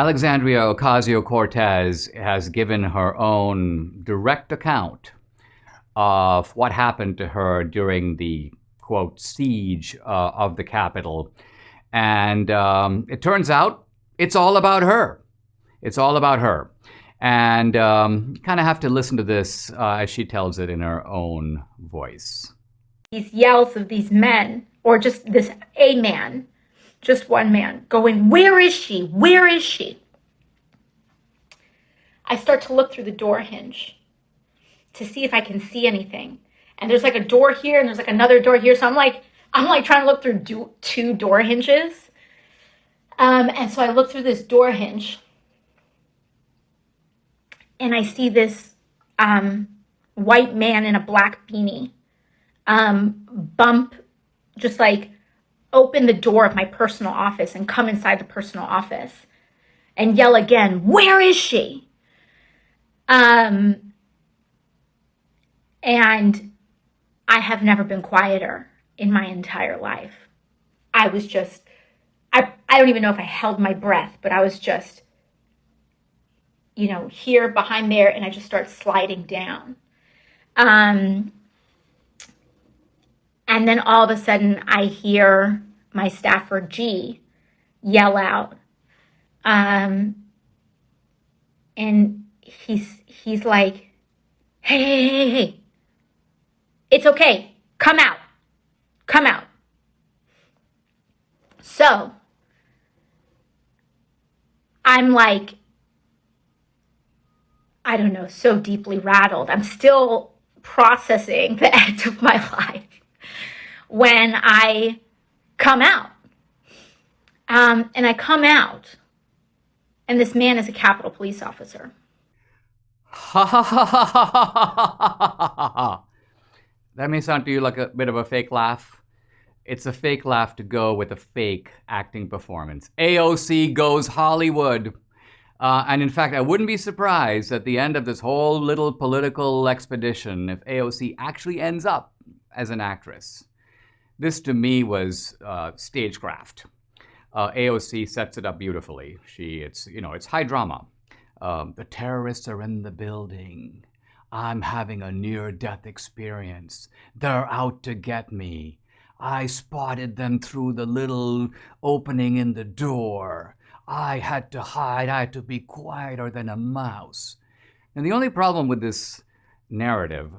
Alexandria Ocasio-Cortez has given her own direct account of what happened to her during the, quote, siege of the Capitol. And it turns out it's all about her. It's all about her. And you kind of have to listen to this as she tells it in her own voice. These yells of these men, or just a man, just one man, going, "Where is she? Where is she?" I start to look through the door hinge to see if I can see anything. And there's like a door here and there's like another door here. So I'm like trying to look through two door hinges. And so I look through this door hinge and I see this white man in a black beanie just like open the door of my personal office and come inside the personal office and yell again, "Where is she?" And I have never been quieter in my entire life. I was just, I don't even know if I held my breath, but I was just, here behind there, and I just start sliding down. And then all of a sudden I hear my staffer G yell out. And he's like, hey, it's okay. Come out. So I'm like, I don't know, so deeply rattled. I'm still processing the end of my life when I come out. And I come out, and this man is a Capitol Police officer. Ha ha ha ha ha ha ha ha. That may sound to you like a bit of a fake laugh. It's a fake laugh to go with a fake acting performance. AOC goes Hollywood. And in fact, I wouldn't be surprised at the end of this whole little political expedition if AOC actually ends up as an actress. This to me was stagecraft. AOC sets it up beautifully. It's high drama. The terrorists are in the building. I'm having a near-death experience. They're out to get me. I spotted them through the little opening in the door. I had to hide. I had to be quieter than a mouse. And the only problem with this narrative,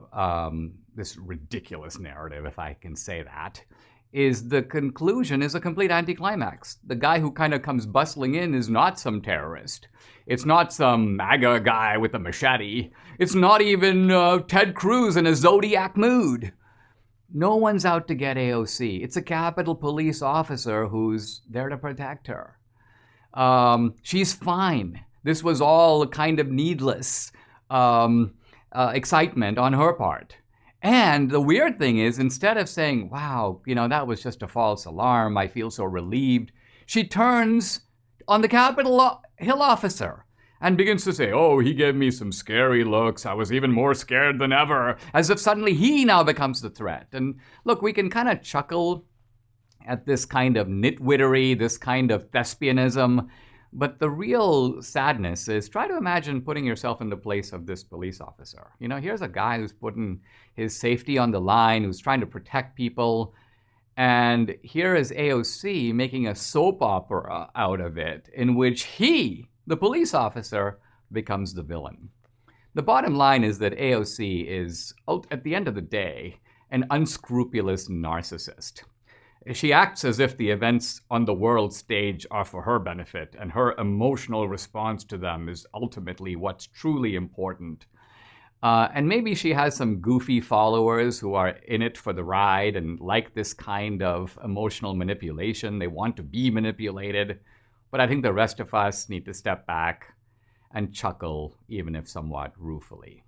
this ridiculous narrative, if I can say that, is the conclusion is a complete anticlimax. The guy who kind of comes bustling in is not some terrorist. It's not some MAGA guy with a machete. It's not even Ted Cruz in a Zodiac mood. No one's out to get AOC. It's a Capitol Police officer who's there to protect her. She's fine. This was all kind of needless excitement on her part. And the weird thing is, instead of saying, wow, that was just a false alarm, I feel so relieved, she turns on the Capitol Hill officer and begins to say, oh, he gave me some scary looks. I was even more scared than ever, as if suddenly he now becomes the threat. And look, we can kind of chuckle at this kind of nitwittery, this kind of thespianism. But the real sadness is, try to imagine putting yourself in the place of this police officer. Here's a guy who's putting his safety on the line, who's trying to protect people. And here is AOC making a soap opera out of it, in which he, the police officer, becomes the villain. The bottom line is that AOC is, at the end of the day, an unscrupulous narcissist. She acts as if the events on the world stage are for her benefit, and her emotional response to them is ultimately what's truly important. And maybe she has some goofy followers who are in it for the ride and like this kind of emotional manipulation. They want to be manipulated. But I think the rest of us need to step back and chuckle, even if somewhat ruefully.